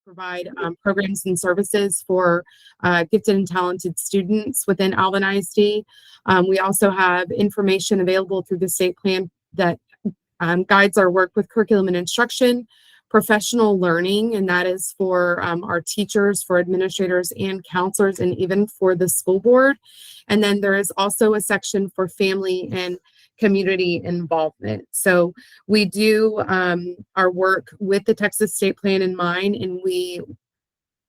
provide programs and services for gifted and talented students within Alvin ISD. We also have information available through the state plan that guides our work with curriculum and instruction, professional learning, and that is for our teachers, for administrators and counselors, and even for the school board. And then there is also a section for family and community involvement. So we do our work with the Texas State Plan in mind, and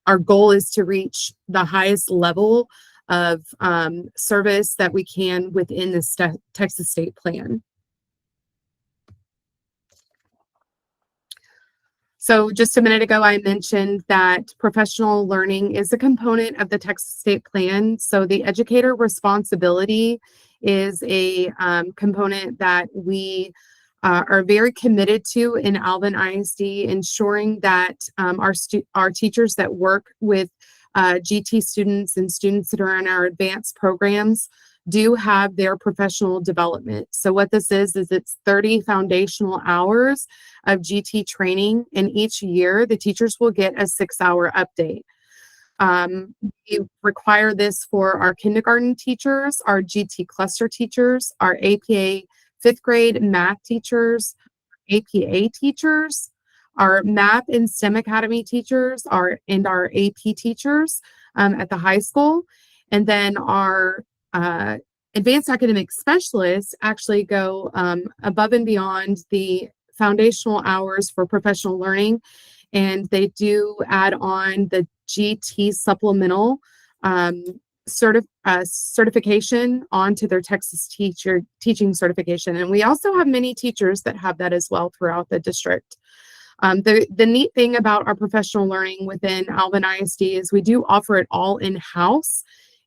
our goal is to reach the highest level of service that we can within the Texas State Plan. So just a minute ago, I mentioned that professional learning is a component of the Texas State Plan. So the educator responsibility is a component that we are very committed to in Alvin ISD, ensuring that our teachers that work with GT students and students that are in our advanced programs do have their professional development. So what this is it's 30 foundational hours of GT training, and each year the teachers will get a 6-hour update. We require this for our kindergarten teachers, our GT cluster teachers, our APA 5th grade math teachers, APA teachers, our math and STEM Academy teachers, and our AP teachers at the high school. And then our advanced academic specialists actually go above and beyond the foundational hours for professional learning, and they do add on the GT supplemental certification onto their Texas teaching certification. And we also have many teachers that have that as well throughout the district. The neat thing about our professional learning within Alvin ISD is we do offer it all in-house.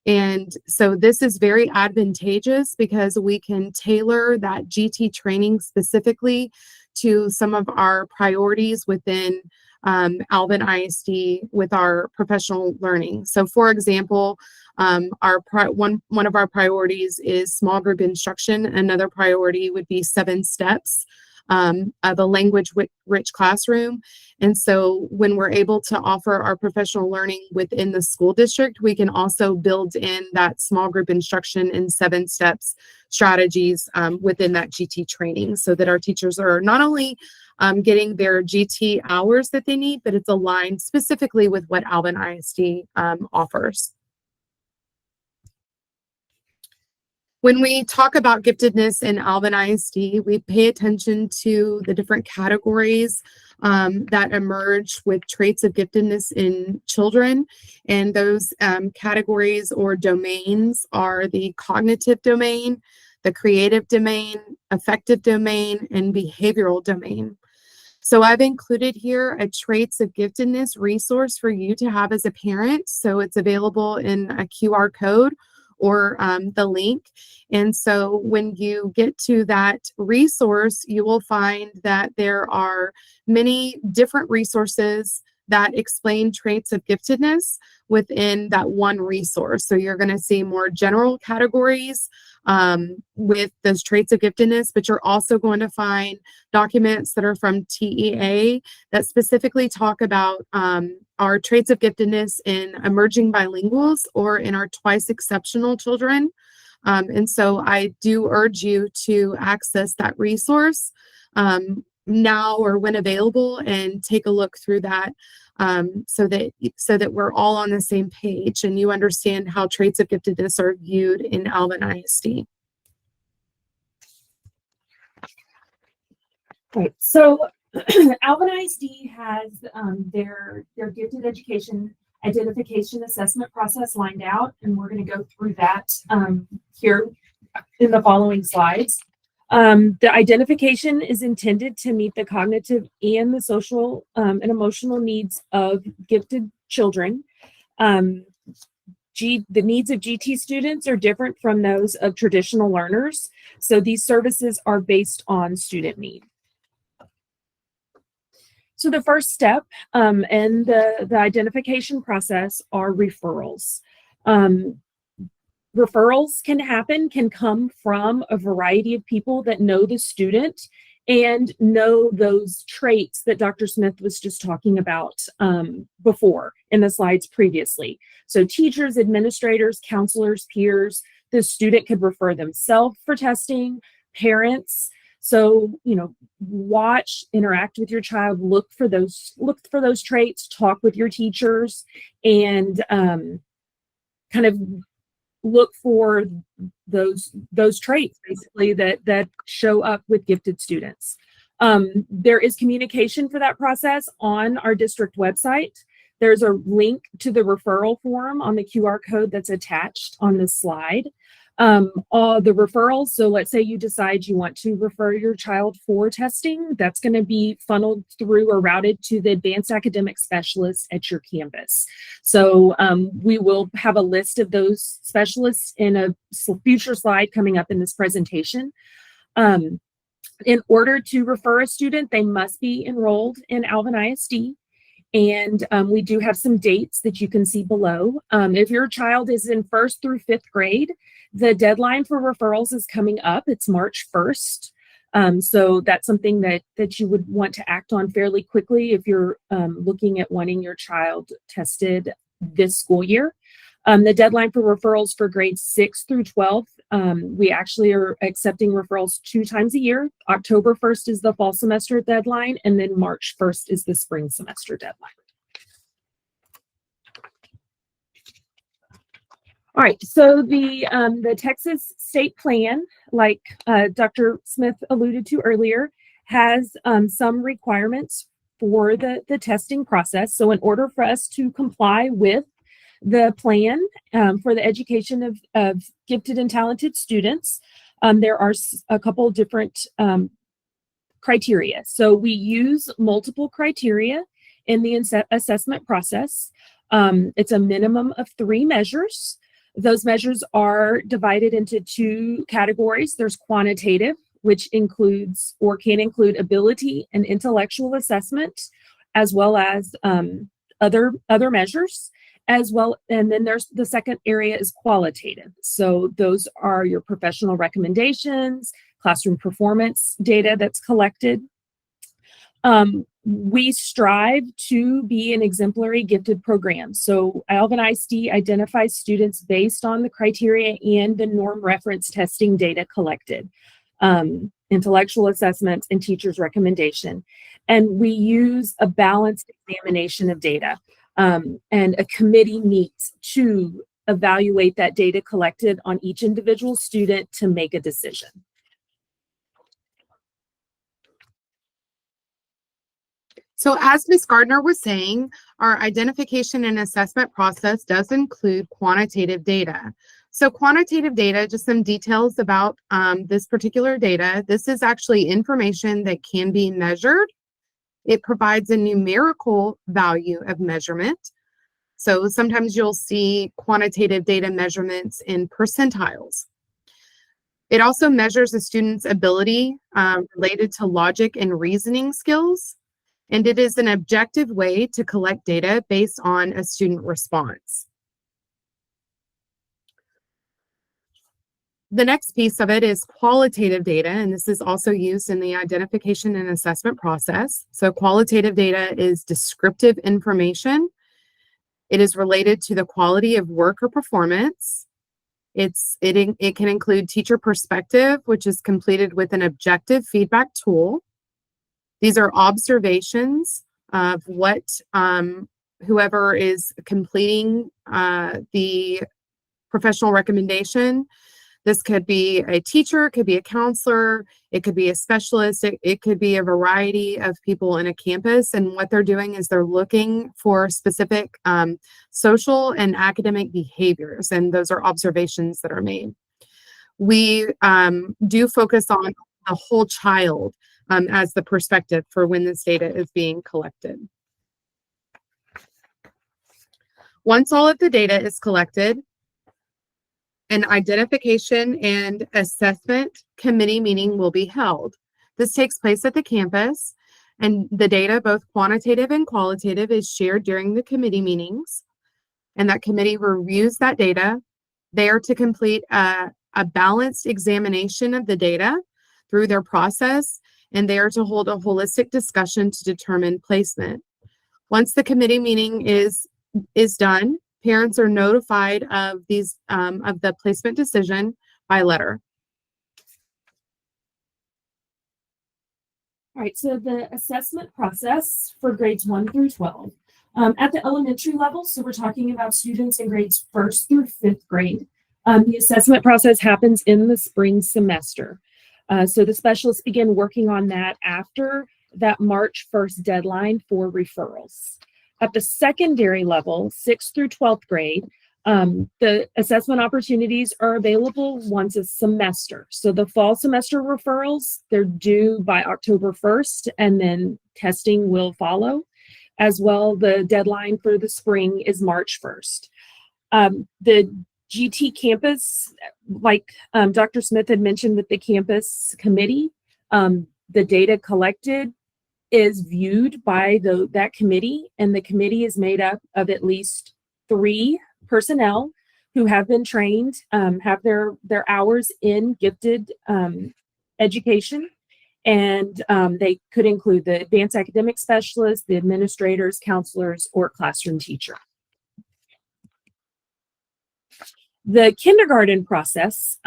And so this is very advantageous because we can tailor that GT training specifically to some of our priorities within Alvin ISD with our professional learning. So for example, one of our priorities is small group instruction. Another priority would be 7 steps of a language-rich classroom. And so when we're able to offer our professional learning within the school district, we can also build in that small group instruction and 7 steps strategies within that GT training, so that our teachers are not only getting their GT hours that they need, but it's aligned specifically with what Alvin ISD offers. When we talk about giftedness in Alvin ISD, we pay attention to the different categories that emerge with traits of giftedness in children. And those categories or domains are the cognitive domain, the creative domain, affective domain, and behavioral domain. So I've included here a traits of giftedness resource for you to have as a parent. So it's available in a QR code or the link. And so when you get to that resource, you will find that there are many different resources that explain traits of giftedness within that one resource. So you're going to see more general categories with those traits of giftedness, but you're also going to find documents that are from TEA that specifically talk about our traits of giftedness in emerging bilinguals or in our twice exceptional children. And so I do urge you to access that resource now or when available and take a look through that so that we're all on the same page and you understand how traits of giftedness are viewed in Alvin ISD. Right. So Alvin ISD has their gifted education identification assessment process lined out, and we're going to go through that here in the following slides. The identification is intended to meet the cognitive and the social and emotional needs of gifted children. The needs of GT students are different from those of traditional learners, so these services are based on student need. So the first step in the identification process are referrals. Referrals can come from a variety of people that know the student and know those traits that Dr. Smith was just talking about before in the slides previously. So teachers, administrators, counselors, peers, the student could refer themselves for testing, parents. So, you know, watch, interact with your child, look for those traits, talk with your teachers, and kind of look for those traits basically that show up with gifted students. There is communication for that process on our district website. There's a link to the referral form on the QR code that's attached on this slide. All the referrals, so let's say you decide you want to refer your child for testing, that's going to be funneled through or routed to the advanced academic specialists at your campus. So we will have a list of those specialists in a future slide coming up in this presentation. In order to refer a student, they must be enrolled in Alvin ISD. And we do have some dates that you can see below. If your child is in 1st through 5th grade, the deadline for referrals is coming up. It's March 1st. So that's something that you would want to act on fairly quickly if you're looking at wanting your child tested this school year. The deadline for referrals for grades 6 through 12, we actually are accepting referrals 2 times a year. October 1st is the fall semester deadline, and then March 1st is the spring semester deadline. All right, so the Texas state plan, like Dr. Smith alluded to earlier, has some requirements for the testing process. So in order for us to comply with the plan for the education of gifted and talented students, there are a couple different criteria. So we use multiple criteria in the assessment process. It's a minimum of 3 measures. Those measures are divided into 2 categories. There's quantitative, which includes or can include ability and intellectual assessment, as well as other measures. As well, and then there's the second area is qualitative. So those are your professional recommendations, classroom performance data that's collected. We strive to be an exemplary gifted program. So Alvin ISD identifies students based on the criteria and the norm reference testing data collected, intellectual assessments, and teachers' recommendation. And we use a balanced examination of data. And a committee meets to evaluate that data collected on each individual student to make a decision. So as Ms. Gardner was saying, our identification and assessment process does include quantitative data. So quantitative data, just some details about this particular data. This is actually information that can be measured. It provides a numerical value of measurement. So sometimes you'll see quantitative data measurements in percentiles. It also measures a student's ability related to logic and reasoning skills. And it is an objective way to collect data based on a student response. The next piece of it is qualitative data, and this is also used in the identification and assessment process. So qualitative data is descriptive information. It is related to the quality of work or performance. It can include teacher perspective, which is completed with an objective feedback tool. These are observations of what whoever is completing the professional recommendation. This could be a teacher, it could be a counselor, it could be a specialist, it could be a variety of people in a campus. And what they're doing is they're looking for specific social and academic behaviors, and those are observations that are made. We do focus on the whole child as the perspective for when this data is being collected. Once all of the data is collected, an identification and assessment committee meeting will be held. This takes place at the campus, and the data, both quantitative and qualitative, is shared during the committee meetings, and that committee reviews that data. They are to complete a balanced examination of the data through their process, and they are to hold a holistic discussion to determine placement. Once the committee meeting is done, parents are notified of the placement decision by letter. All right, so the assessment process for grades 1 through 12. At the elementary level, so we're talking about students in grades 1st through 5th grade, the assessment process happens in the spring semester. So the specialists begin working on that after that March 1st deadline for referrals. At the secondary level, 6th through 12th grade, the assessment opportunities are available once a semester. So the fall semester referrals, they're due by October 1st, and then testing will follow. As well, the deadline for the spring is March 1st. The GT campus, like Dr. Smith had mentioned with the campus committee, the data collected is viewed by that committee, and the committee is made up of at least 3 personnel who have been trained, have their hours in gifted education, and they could include the advanced academic specialists, the administrators, counselors, or classroom teacher. The kindergarten process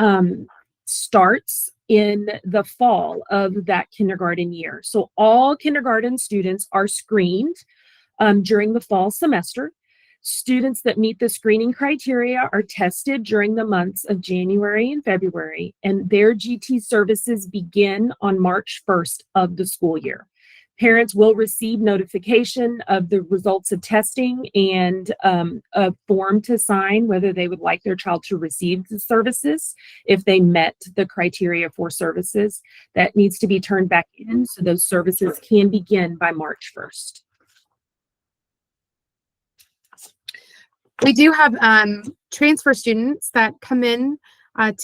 starts in the fall of that kindergarten year. So all kindergarten students are screened during the fall semester. Students that meet the screening criteria are tested during the months of January and February, and their GT services begin on March 1st of the school year. Parents will receive notification of the results of testing and a form to sign whether they would like their child to receive the services. If they met the criteria for services, that needs to be turned back in so those services can begin by March 1st. We do have transfer students that come in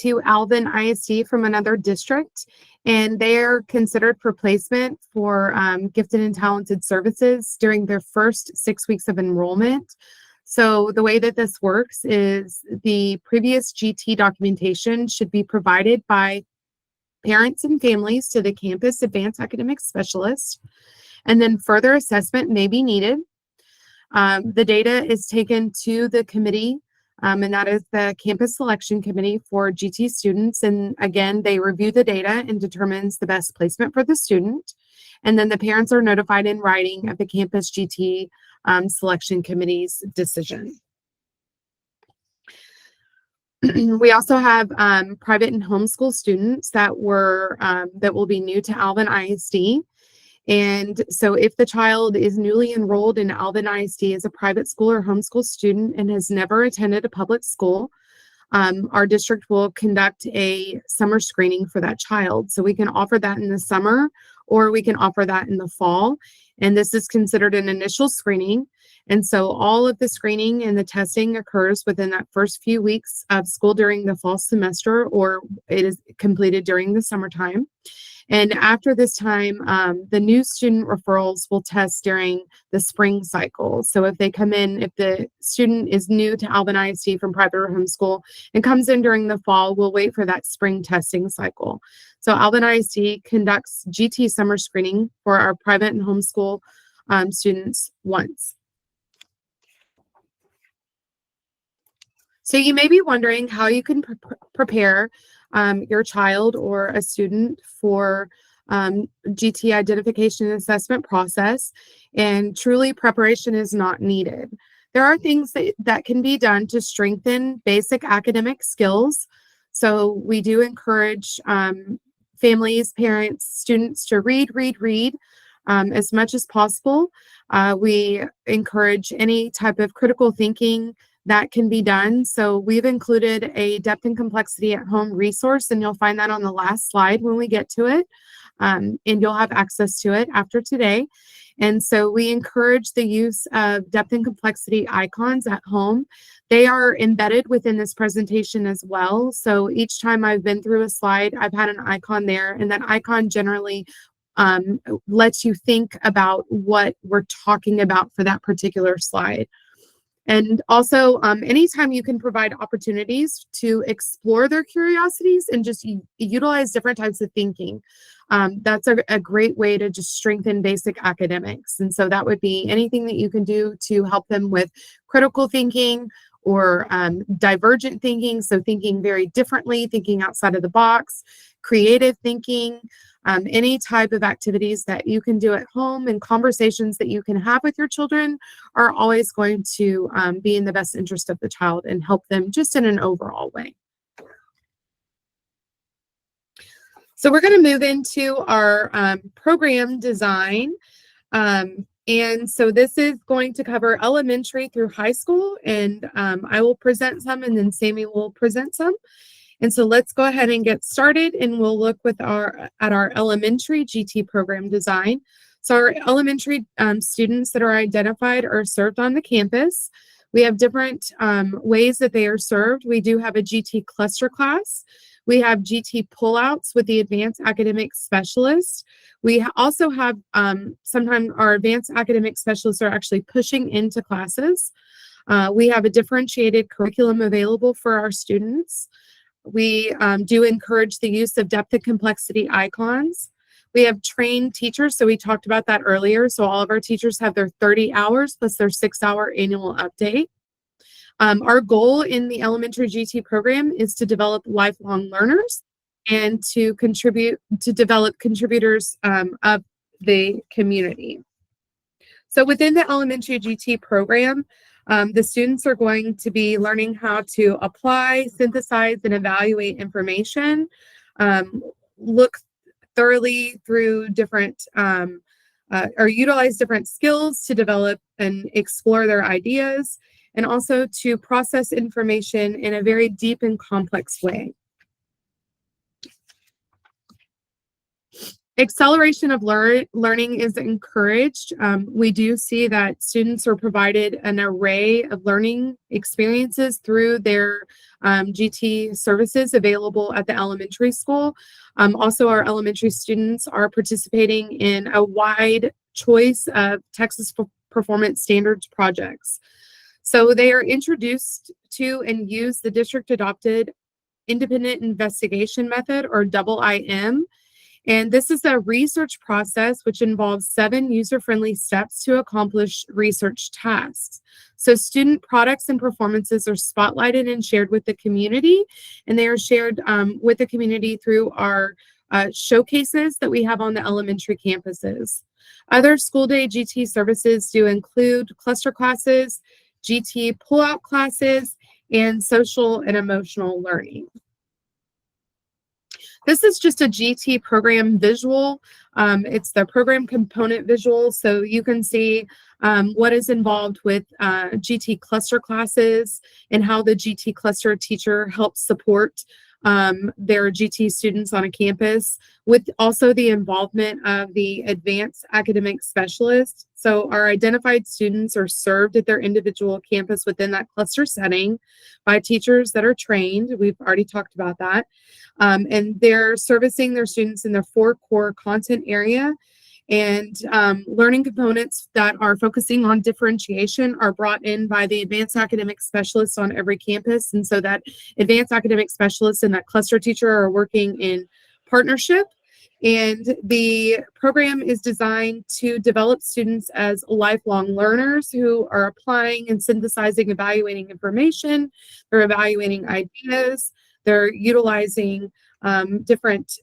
to Alvin ISD from another district, and they are considered for placement for gifted and talented services during their first 6 weeks of enrollment. So the way that this works is the previous GT documentation should be provided by parents and families to the campus advanced academic specialist, and then further assessment may be needed. The data is taken to the committee, and that is the campus selection committee for GT students. And again, they review the data and determines the best placement for the student. And then the parents are notified in writing of the campus GT selection committee's decision. We also have private and homeschool students that will be new to Alvin ISD. And so if the child is newly enrolled in Alvin ISD as a private school or homeschool student and has never attended a public school, our district will conduct a summer screening for that child. So we can offer that in the summer, or we can offer that in the fall. And this is considered an initial screening. And so all of the screening and the testing occurs within that first few weeks of school during the fall semester, or it is completed during the summertime. And after this time, the new student referrals will test during the spring cycle. So if they come in, if the student is new to Alvin ISD from private or homeschool and comes in during the fall, we'll wait for that spring testing cycle. So Alvin ISD conducts GT summer screening for our private and homeschool students once. So you may be wondering how you can prepare your child or a student for GT identification and assessment process, and truly preparation is not needed. There are things that can be done to strengthen basic academic skills. So we do encourage families, parents, students to read as much as possible. We encourage any type of critical thinking that can be done. So we've included a depth and complexity at home resource, and you'll find that on the last slide when we get to it. And you'll have access to it after today. And so we encourage the use of depth and complexity icons at home. They are embedded within this presentation as well. So each time I've been through a slide, I've had an icon there, and that icon generally lets you think about what we're talking about for that particular slide. And also, anytime you can provide opportunities to explore their curiosities and just utilize different types of thinking, that's a great way to just strengthen basic academics. And so that would be anything that you can do to help them with critical thinking or divergent thinking, so thinking very differently, thinking outside of the box, creative thinking, any type of activities that you can do at home and conversations that you can have with your children are always going to be in the best interest of the child and help them just in an overall way. So we're going to move into our program design. And so this is going to cover elementary through high school, and I will present some and then Sammy will present some. And so let's go ahead and get started, and we'll look at our elementary GT program design. So our elementary students that are identified are served on the campus. We have different ways that they are served. We do have a GT cluster class. We have GT pullouts with the advanced academic specialists. We also have sometimes our advanced academic specialists are actually pushing into classes. We have a differentiated curriculum available for our students. We do encourage the use of depth and complexity icons. We have trained teachers, so we talked about that earlier. So all of our teachers have their 30 hours plus their 6-hour annual update. Our goal in the elementary GT program is to develop lifelong learners and to develop contributors of the community. So within the elementary GT program, the students are going to be learning how to apply, synthesize, and evaluate information, look thoroughly through different, or utilize different skills to develop and explore their ideas, and also to process information in a very deep and complex way. Acceleration of learning is encouraged. We do see that students are provided an array of learning experiences through their GT services available at the elementary school. Also, our elementary students are participating in a wide choice of Texas Performance Standards projects. So they are introduced to and use the district-adopted independent investigation method, or IIM. And this is a research process which involves 7 user-friendly steps to accomplish research tasks. So student products and performances are spotlighted and shared with the community, and they are shared with the community through our showcases that we have on the elementary campuses. Other school day GT services do include cluster classes, GT pullout classes, and social and emotional learning. This is just a GT program visual. It's the program component visual, so you can see what is involved with GT cluster classes and how the GT cluster teacher helps support their GT students on a campus, with also the involvement of the advanced academic specialist. So our identified students are served at their individual campus within that cluster setting by teachers that are trained. We've already talked about that. And they're servicing their students in their 4 core content area. And learning components that are focusing on differentiation are brought in by the advanced academic specialists on every campus. And so that advanced academic specialist and that cluster teacher are working in partnership. And the program is designed to develop students as lifelong learners who are applying and synthesizing, evaluating information. They're evaluating ideas. They're utilizing different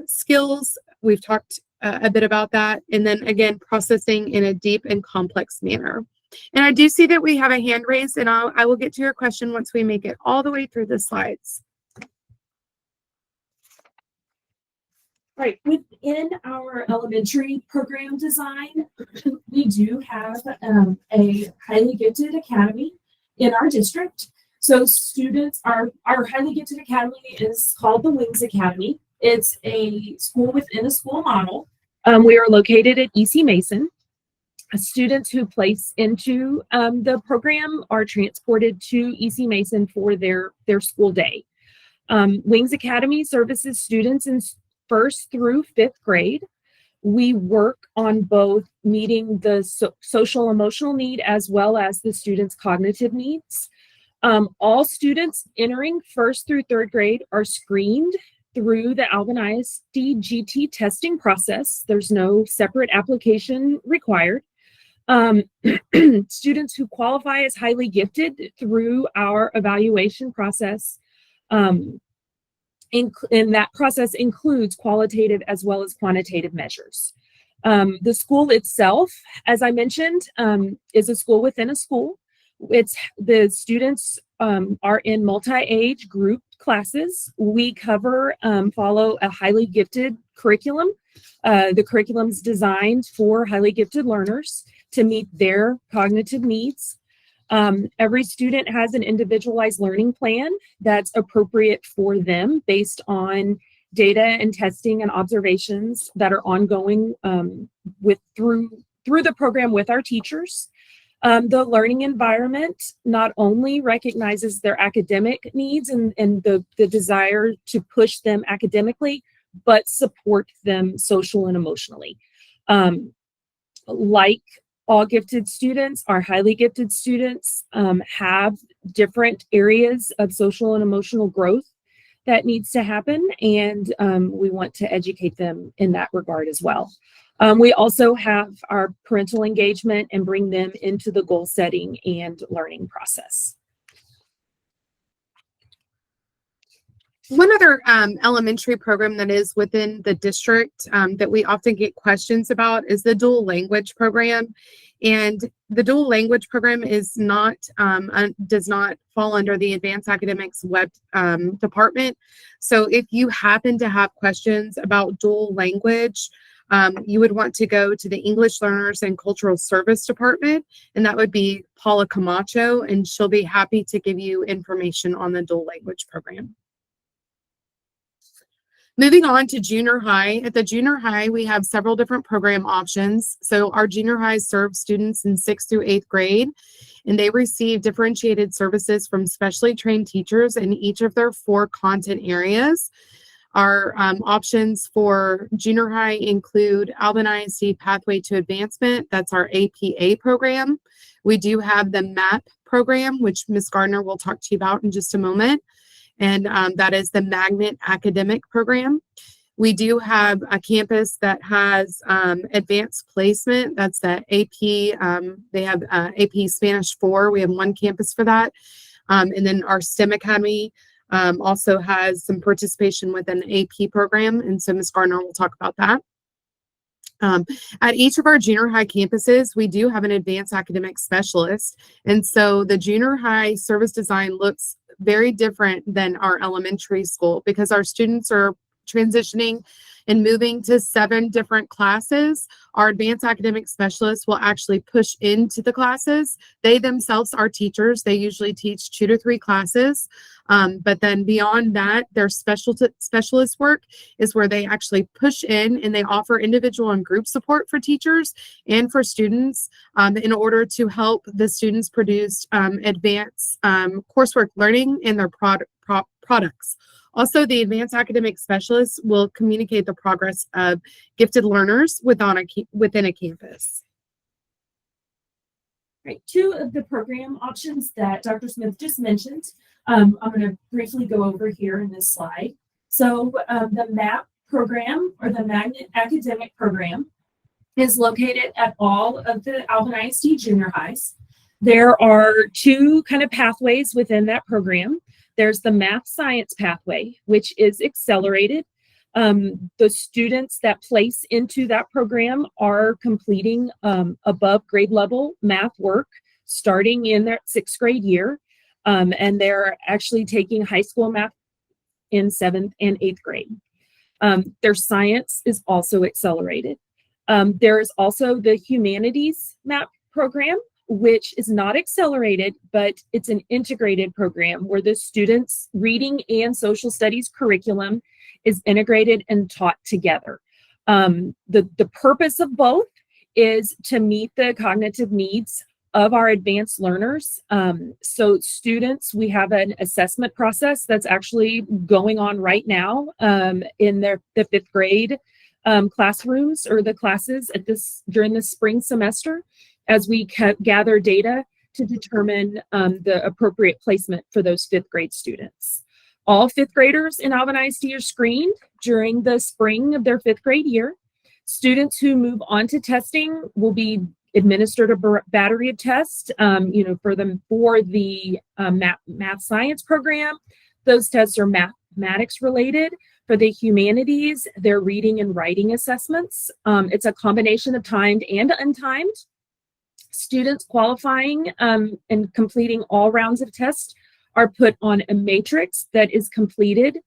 skills. We've talked a bit about that. And then again, processing in a deep and complex manner. And I do see that we have a hand raised, and I will get to your question once we make it all the way through the slides. Right, within our elementary program design, we do have a highly gifted academy in our district. So students, our highly gifted academy is called the Wings Academy. It's a school within a school model. We are located at EC Mason. Students who place into the program are transported to EC Mason for their school day. Wings Academy services students in 1st through 5th grade. We work on both meeting the social emotional need as well as the students' cognitive needs. All students entering 1st through 3rd grade are screened through the Alvin ISD GT testing process. There's no separate application required. Students who qualify as highly gifted through our evaluation process, and that process includes qualitative as well as quantitative measures. The school itself, as I mentioned, is a school within a school. The students are in multi-age group classes. We follow a highly gifted curriculum. The curriculum is designed for highly gifted learners to meet their cognitive needs. Every student has an individualized learning plan that's appropriate for them based on data and testing and observations that are ongoing through the program with our teachers. The learning environment not only recognizes their academic needs and the desire to push them academically, but support them social and emotionally. Like all gifted students, our highly gifted students have different areas of social and emotional growth that needs to happen, and we want to educate them in that regard as well. We also have our parental engagement and bring them into the goal setting and learning process. One other elementary program that is within the district that we often get questions about is the dual language program. And the dual language program is not does not fall under the advanced academics web department. So if you happen to have questions about dual language, you would want to go to the English Learners and Cultural Service Department, and that would be Paula Camacho, and she'll be happy to give you information on the dual language program. Moving on to junior high. At the junior high, we have several different program options. So our junior high serves students in 6th through 8th grade, and they receive differentiated services from specially trained teachers in each of their 4 content areas. Our options for junior high include Alvin ISD Pathway to Advancement. That's our APA program. We do have the MAP program, which Ms. Gardner will talk to you about in just a moment. And that is the Magnet Academic Program. We do have a campus that has advanced placement. That's the AP. They have AP Spanish 4. We have 1 campus for that. And then our STEM Academy also has some participation with an AP program. And so Ms. Gardner will talk about that. At each of our junior high campuses, we do have an advanced academic specialist. And so the junior high service design looks very different than our elementary school because our students are transitioning and moving to 7 different classes. Our advanced academic specialists will actually push into the classes. They themselves are teachers. They usually teach 2 to 3 classes. But then beyond that, their specialist work is where they actually push in and they offer individual and group support for teachers and for students in order to help the students produce advanced coursework learning in their products. Also, the advanced academic specialists will communicate the progress of gifted learners within a campus. Right, 2 of the program options that Dr. Smith just mentioned, I'm going to briefly go over here in this slide. So the MAP program, or the Magnet Academic Program, is located at all of the Alvin ISD junior highs. There are 2 kind of pathways within that program. There's the math science pathway, which is accelerated. The students that place into that program are completing above grade level math work starting in their 6th grade year. And they're actually taking high school math in 7th and 8th grade. Their science is also accelerated. There is also the humanities MAP program, which is not accelerated, but it's an integrated program where the students' reading and social studies curriculum is integrated and taught together. The purpose of both is to meet the cognitive needs of our advanced learners. So students, we have an assessment process that's actually going on right now in the 5th grade classrooms or the classes during the spring semester as we gather data to determine the appropriate placement for those 5th grade students. All 5th graders in Alvin ISD are screened during the spring of their 5th grade year. Students who move on to testing will be administered a battery of tests, for the math science program. Those tests are mathematics related. For the humanities, they're reading and writing assessments. It's a combination of timed and untimed. Students qualifying and completing all rounds of tests are put on a matrix that is completed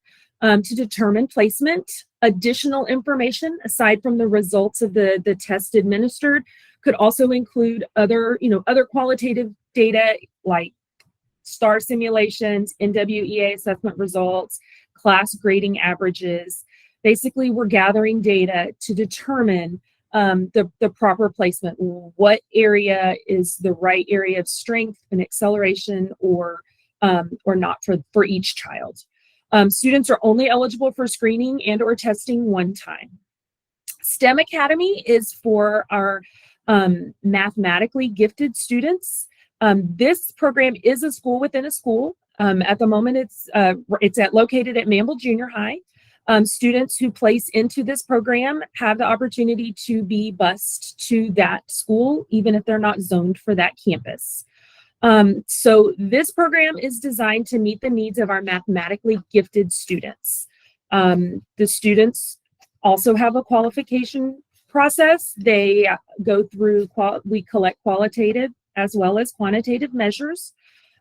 to determine placement. Additional information aside from the results of the test administered could also include other qualitative data like STAR simulations, NWEA assessment results, class grading averages. Basically, we're gathering data to determine the proper placement. What area is the right area of strength and acceleration or not for each child. Students are only eligible for screening and or testing one time. STEM Academy is for our mathematically gifted students. This program is a school within a school. At the moment, it's located at Mamble Junior High. Students who place into this program have the opportunity to be bused to that school, even if they're not zoned for that campus. So this program is designed to meet the needs of our mathematically gifted students. The students also have a qualification process. They go through, we collect qualitative as well as quantitative measures.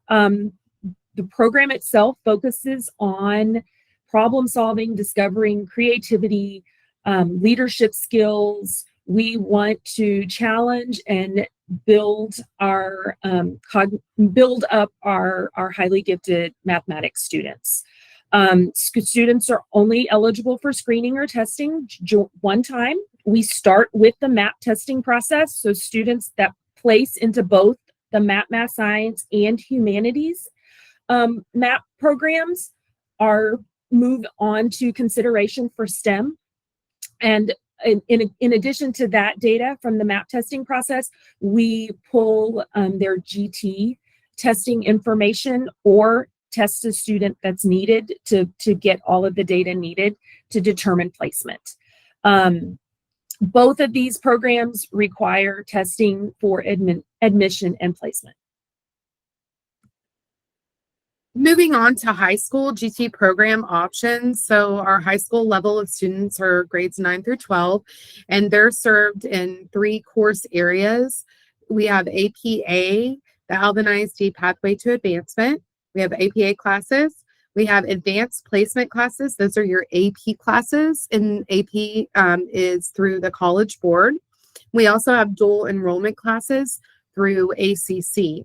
The program itself focuses on problem solving, discovering creativity, leadership skills. We want to challenge and build up our highly gifted mathematics students. Students are only eligible for screening or testing one time. We start with the MAP testing process. So students that place into both the math science and humanities MAP programs are moved on to consideration for STEM. And in addition to that data from the MAP testing process, we pull their GT testing information or test a student that's needed to get all of the data needed to determine placement. Both of these programs require testing for admission and placement. Moving on to high school GT program options. So our high school level of students are grades 9 through 12, and they're served in 3 course areas. We have APA, the Alvin ISD Pathway to Advancement. We have APA classes. We have advanced placement classes. Those are your AP classes, and AP is through the College Board. We also have dual enrollment classes through ACC.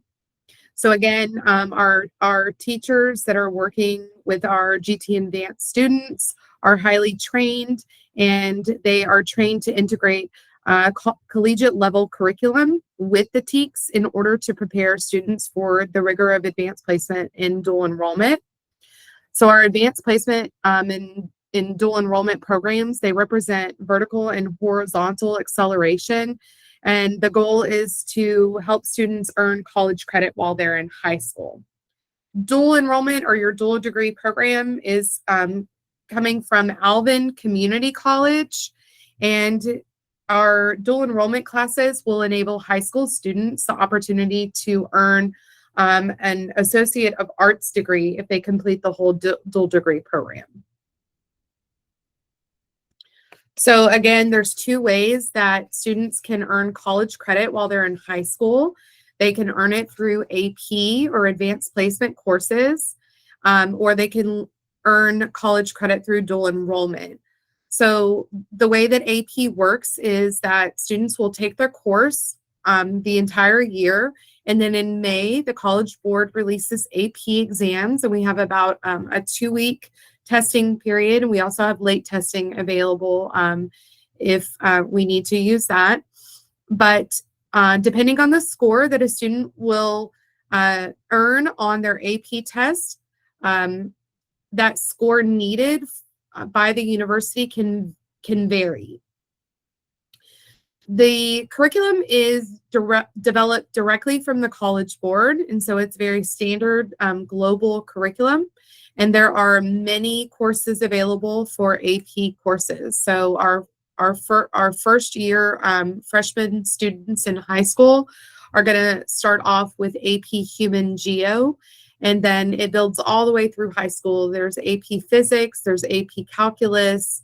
So again, our teachers that are working with our GT Advanced students are highly trained, and they are trained to integrate collegiate level curriculum with the TEKS in order to prepare students for the rigor of advanced placement in dual enrollment. So our advanced placement in dual enrollment programs, they represent vertical and horizontal acceleration. And the goal is to help students earn college credit while they're in high school. Dual enrollment, or your dual degree program, is coming from Alvin Community College. And our dual enrollment classes will enable high school students the opportunity to earn an Associate of Arts degree if they complete the whole dual degree program. So again, there's 2 ways that students can earn college credit while they're in high school. They can earn it through AP or advanced placement courses, or they can earn college credit through dual enrollment. So the way that AP works is that students will take their course the entire year, and then in May, the College Board releases AP exams, and we have about a 2-week testing period, and we also have late testing available if we need to use that. But depending on the score that a student will earn on their AP test, that score needed by the university can can vary. The curriculum is developed directly from the College Board, and so it's very standard global curriculum. And there are many courses available for AP courses. So our first year freshman students in high school are going to start off with AP Human Geo, and then it builds all the way through high school. There's AP Physics, there's AP Calculus,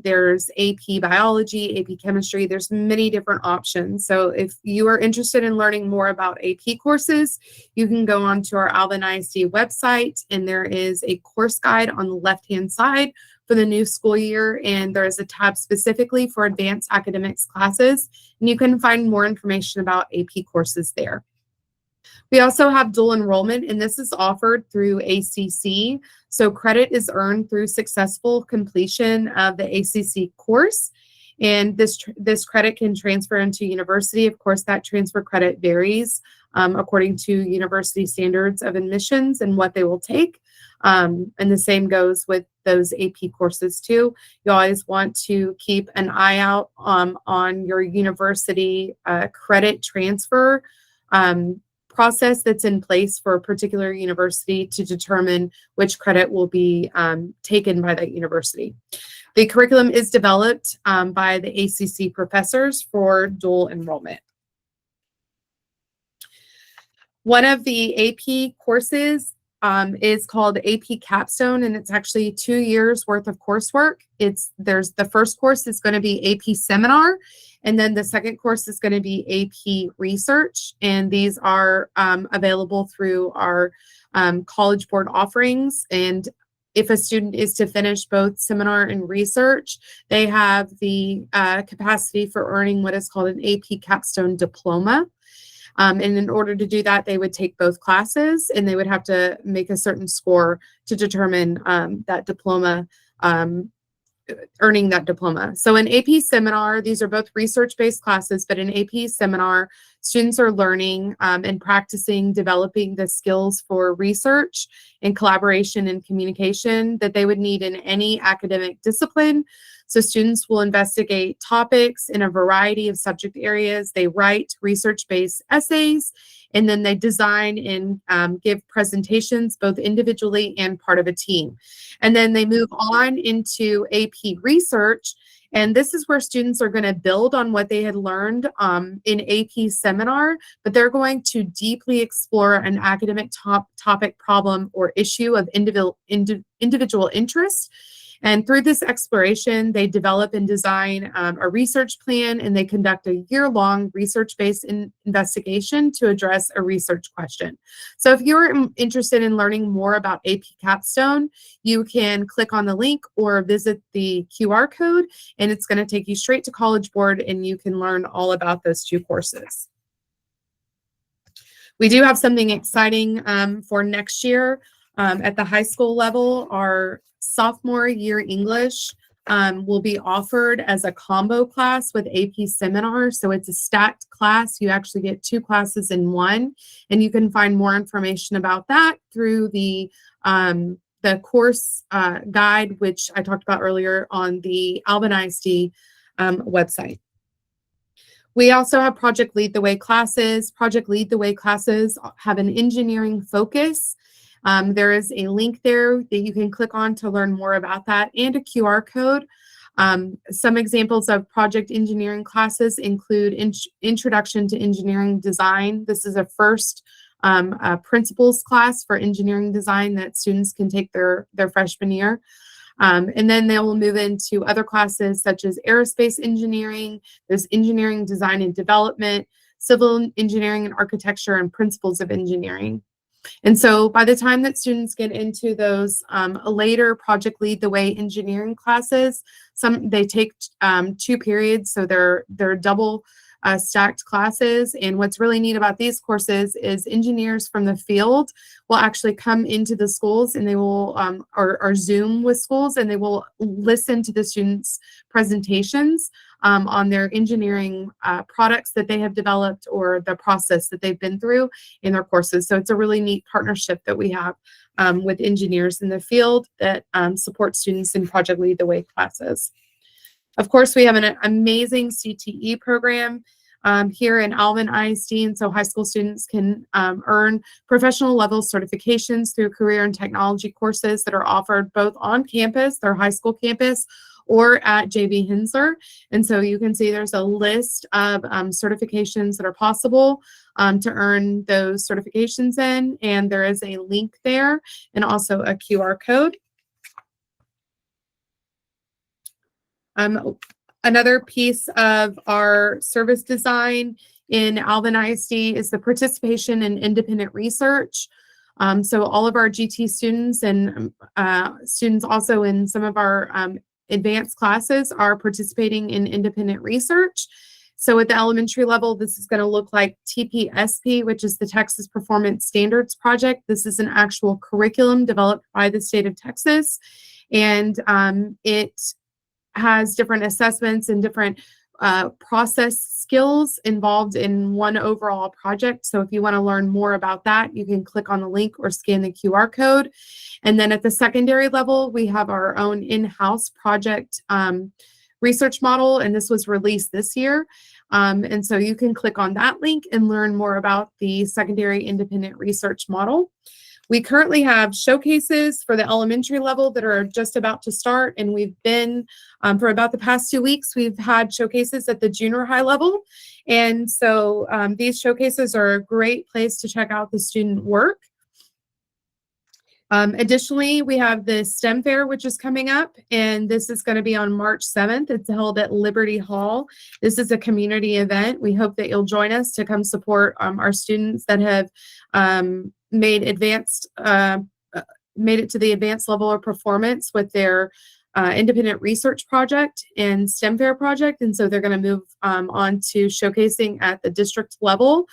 there's AP Biology, AP Chemistry. There's many different options. So if you are interested in learning more about AP courses, you can go onto our Alvin ISD website, and there is a course guide on the left-hand side for the new school year, and there is a tab specifically for advanced academics classes, and you can find more information about AP courses there. We also have dual enrollment, and this is offered through ACC. So credit is earned through successful completion of the ACC course, and this credit can transfer into university. Of course, that transfer credit varies according to university standards of admissions and what they will take. And the same goes with those AP courses too. You always want to keep an eye out on your university credit transfer process that's in place for a particular university to determine which credit will be taken by that university. The curriculum is developed by the ACC professors for dual enrollment. One of the AP courses is called AP Capstone, and it's actually 2 years worth of coursework. There's the first course is going to be AP Seminar, and then the second course is going to be AP Research, and these are available through our College Board offerings. And if a student is to finish both seminar and research, they have the capacity for earning what is called an AP Capstone diploma. And in order to do that, they would take both classes, and they would have to make a certain score to determine that diploma, earning that diploma. So in AP Seminar, these are both research-based classes, but in AP Seminar, students are learning and practicing developing the skills for research and collaboration and communication that they would need in any academic discipline. So students will investigate topics in a variety of subject areas. They write research-based essays, and then they design and give presentations both individually and part of a team. And then they move on into AP Research, and this is where students are going to build on what they had learned in AP Seminar, but they're going to deeply explore an academic topic, problem, or issue of individual interest. And through this exploration, they develop and design a research plan, and they conduct a year-long research-based investigation to address a research question. So if you're interested in learning more about AP Capstone, you can click on the link or visit the QR code, and it's going to take you straight to College Board, and you can learn all about those two courses. We do have something exciting for next year. At the high school level, our sophomore year English will be offered as a combo class with AP Seminar. So it's a stacked class. You actually get 2 classes in one, and you can find more information about that through the course guide, which I talked about earlier on the Alvin ISD website. We also have Project Lead the Way classes. Project Lead the Way classes have an engineering focus. There is a link there that you can click on to learn more about that, and a QR code. Some examples of project engineering classes include Introduction to Engineering Design. This is a first principles class for engineering design that students can take their freshman year. And then they will move into other classes such as aerospace engineering. There's engineering design and development, civil engineering and architecture, and principles of engineering. And so by the time that students get into those later Project Lead the Way engineering classes, they take 2 periods, so they're double stacked classes. And what's really neat about these courses is engineers from the field will actually come into the schools, and they will or Zoom with schools, and they will listen to the students' presentations on their engineering products that they have developed or the process that they've been through in their courses. So it's a really neat partnership that we have with engineers in the field that support students in Project Lead the Way classes. Of course, we have an amazing CTE program here in Alvin ISD, and so high school students can earn professional level certifications through career and technology courses that are offered both on campus, their high school campus, or at JB Hensler. And so you can see there's a list of certifications that are possible to earn those certifications in, and there is a link there and also a QR code. Another piece of our service design in Alvin ISD is the participation in independent research. So all of our GT students and students also in some of our advanced classes are participating in independent research. So at the elementary level, this is going to look like TPSP, which is the Texas Performance Standards Project. This is an actual curriculum developed by the state of Texas, and it has different assessments and different process skills involved in one overall project. So if you want to learn more about that, you can click on the link or scan the QR code. And then at the secondary level, we have our own in-house project research model, and this was released this year. And so you can click on that link and learn more about the secondary independent research model. We currently have showcases for the elementary level that are just about to start, and we've been, for about the past 2 weeks, we've had showcases at the junior high level. And so these showcases are a great place to check out the student work. Additionally, we have the STEM Fair, which is coming up, and this is going to be on March 7th. It's held at Liberty Hall. This is a community event. We hope that you'll join us to come support our students that have made it to the advanced level of performance with their independent research project and STEM Fair project. And so they're going to move on to showcasing at the district level.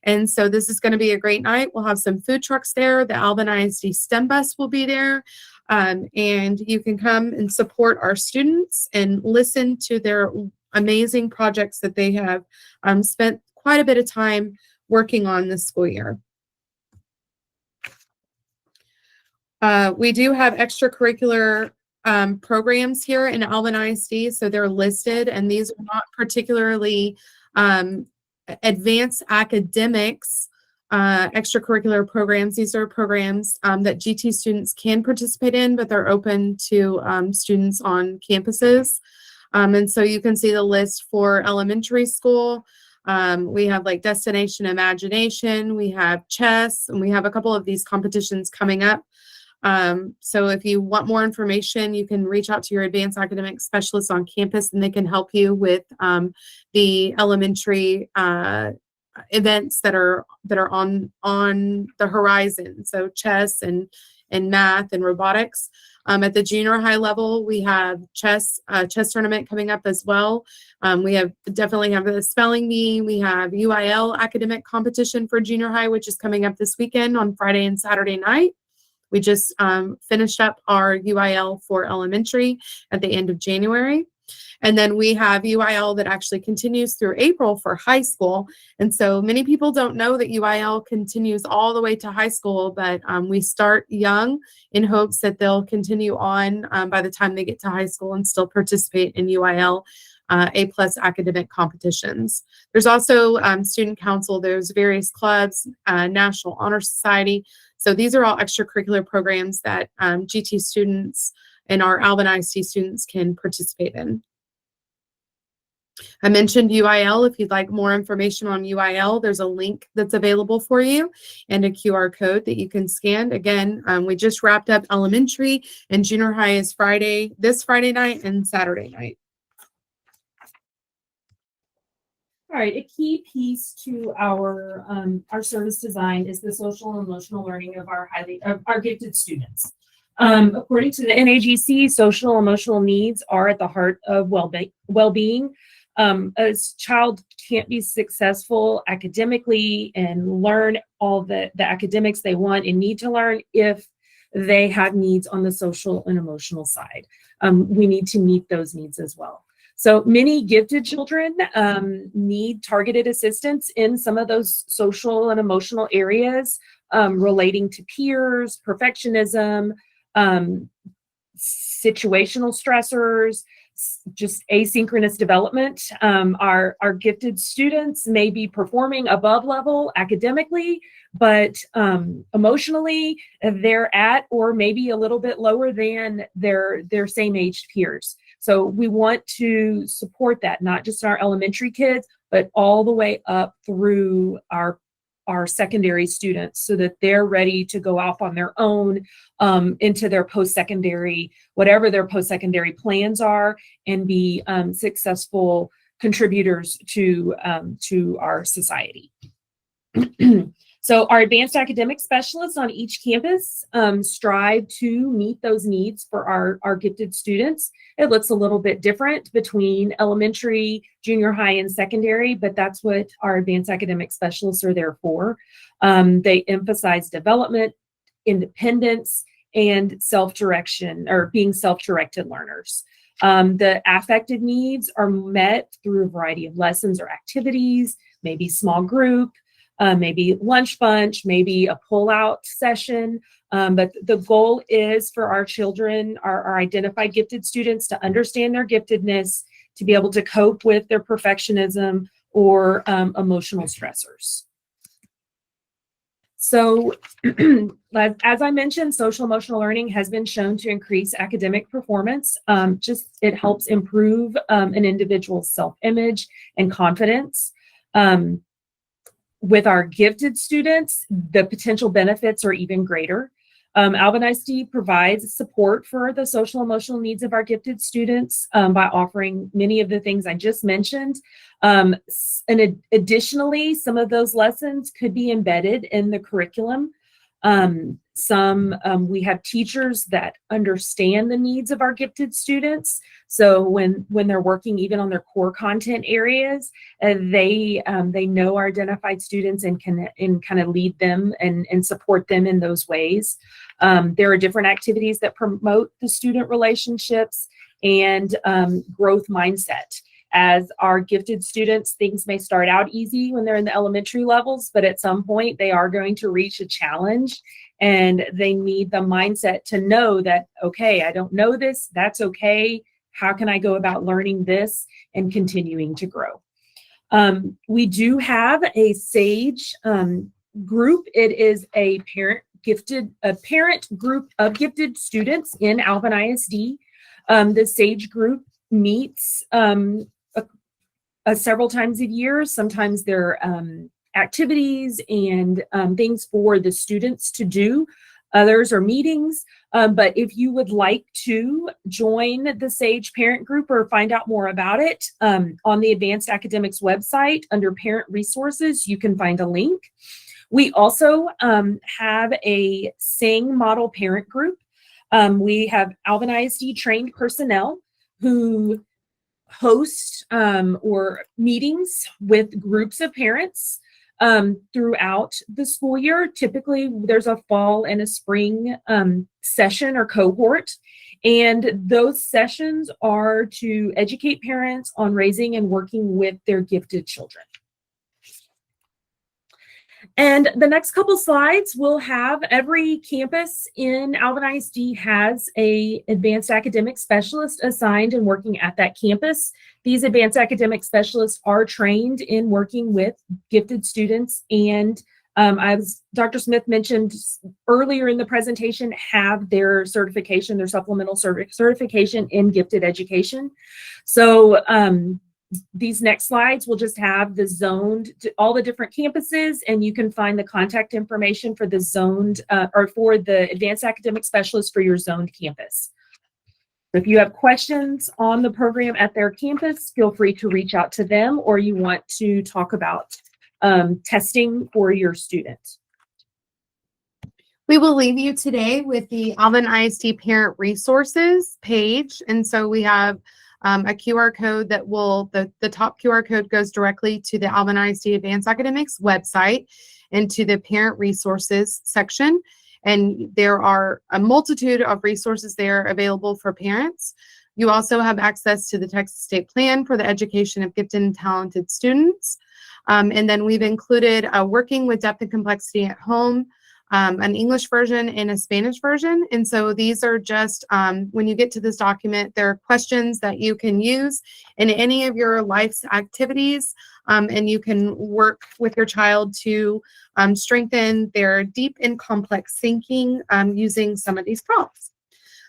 And so this is going to be a great night. We'll have some food trucks there. The Alvin ISD STEM bus will be there. And you can come and support our students and listen to their amazing projects that they have spent quite a bit of time working on this school year. We do have extracurricular programs here in Alvin ISD, so they're listed, and these are not particularly advanced academics extracurricular programs. These are programs that GT students can participate in, but they're open to students on campuses. And so you can see the list for elementary school. We have like Destination Imagination, we have chess, and we have a couple of these competitions coming up. So if you want more information, you can reach out to your advanced academic specialist on campus, and they can help you with the elementary events that are on the horizon. So chess and math and robotics. At the junior high level, we have chess tournament coming up as well. We definitely have the spelling bee. We have UIL academic competition for junior high, which is coming up this weekend on Friday and Saturday night. We just finished up our UIL for elementary at the end of January. And then we have UIL that actually continues through April for high school. And so many people don't know that UIL continues all the way to high school, but we start young in hopes that they'll continue on by the time they get to high school and still participate in UIL A+ academic competitions. There's also student council. There's various clubs, National Honor Society. So these are all extracurricular programs that GT students and our Alvin ISD students can participate in. I mentioned UIL. If you'd like more information on UIL, there's a link that's available for you and a QR code that you can scan. Again, we just wrapped up elementary, and junior high is this Friday night and Saturday night. All right, a key piece to our service design is the social and emotional learning of our gifted students. According to the NAGC, social and emotional needs are at the heart of well-being. A child can't be successful academically and learn all the academics they want and need to learn if they have needs on the social and emotional side. We need to meet those needs as well. So many gifted children need targeted assistance in some of those social and emotional areas relating to peers, perfectionism, situational stressors. just asynchronous development. Our gifted students may be performing above level academically, but emotionally they're at or maybe a little bit lower than their same aged peers. So we want to support that, not just our elementary kids, but all the way up through our secondary students, so that they're ready to go off on their own into their post-secondary, whatever their post-secondary plans are, and be successful contributors to our society. So our advanced academic specialists on each campus strive to meet those needs for our gifted students. It looks a little bit different between elementary, junior high, and secondary, but that's what our advanced academic specialists are there for. They emphasize development, independence, and self-direction, or being self-directed learners. The affective needs are met through a variety of lessons or activities, maybe small group, maybe lunch bunch, maybe a pull-out session. But the goal is for our children, our identified gifted students, to understand their giftedness, to be able to cope with their perfectionism or emotional stressors. So as I mentioned, social emotional learning has been shown to increase academic performance. It helps improve an individual's self-image and confidence. With our gifted students, the potential benefits are even greater. Alvin ISD provides support for the social emotional needs of our gifted students by offering many of the things I just mentioned. And additionally, some of those lessons could be embedded in the curriculum. We have teachers that understand the needs of our gifted students. So when they're working even on their core content areas, they know our identified students and can kind of lead them and support them in those ways. There are different activities that promote the student relationships and growth mindset. As our gifted students, things may start out easy when they're in the elementary levels, but at some point they are going to reach a challenge, and they need the mindset to know that, okay, I don't know this, that's okay. How can I go about learning this and continuing to grow? We do have a SAGE group. It is a parent group of gifted students in Alvin ISD. The SAGE group meets several times a year. Sometimes there are activities and things for the students to do. Others are meetings. But if you would like to join the SAGE parent group or find out more about it, on the Advanced Academics website under Parent Resources, you can find a link. We also have a SING model parent group. We have Alvin ISD trained personnel who host or meetings with groups of parents throughout the school year. Typically, there's a fall and a spring session or cohort, and those sessions are to educate parents on raising and working with their gifted children. And the next couple slides will have every campus in Alvin ISD has a advanced academic specialist assigned and working at that campus. These advanced academic specialists are trained in working with gifted students, and as Dr. Smith mentioned earlier in the presentation, have their certification, their supplemental certification in gifted education. So these next slides will just have the zoned, all the different campuses, and you can find the contact information for the zoned or for the advanced academic specialist for your zoned campus. If you have questions on the program at their campus, feel free to reach out to them, or you want to talk about testing for your student. We will leave you today with the Alvin ISD Parent Resources page. And so we have a QR code that will, the top QR code goes directly to the Alvin ISD Advanced Academics website and to the Parent Resources section. And there are a multitude of resources there available for parents. You also have access to the Texas State Plan for the education of gifted and talented students. And then we've included Working with Depth and Complexity at Home an English version and a Spanish version. And so these are just, when you get to this document, there are questions that you can use in any of your life's activities, and you can work with your child to strengthen their deep and complex thinking using some of these prompts.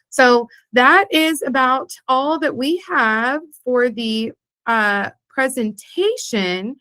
So that is about all that we have for the presentation.